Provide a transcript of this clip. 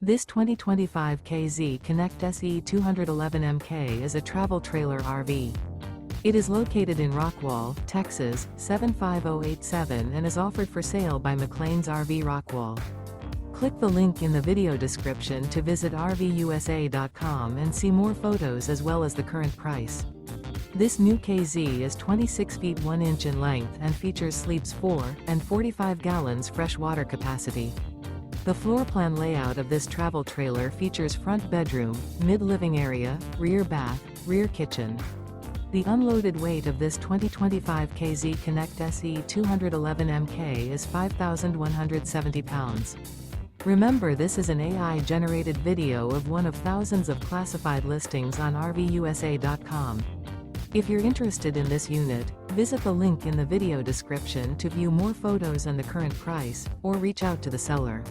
This 2025 KZ Connect SE 211MK is a travel trailer RV. It is located in Rockwall, Texas, 75087 and is offered for sale by McClain's RV Rockwall. Click the link in the video description to visit RVUSA.com and see more photos as well as the current price. This new KZ is 26 feet 1 inch in length and features sleeps 4 and 45 gallons fresh water capacity. The floor plan layout of this travel trailer features front bedroom, mid-living area, rear bath, rear kitchen. The unloaded weight of this 2025 KZ Connect SE 211MK is 5,170 pounds. Remember, this is an AI-generated video of one of thousands of classified listings on RVUSA.com. If you're interested in this unit, visit the link in the video description to view more photos and the current price, or reach out to the seller.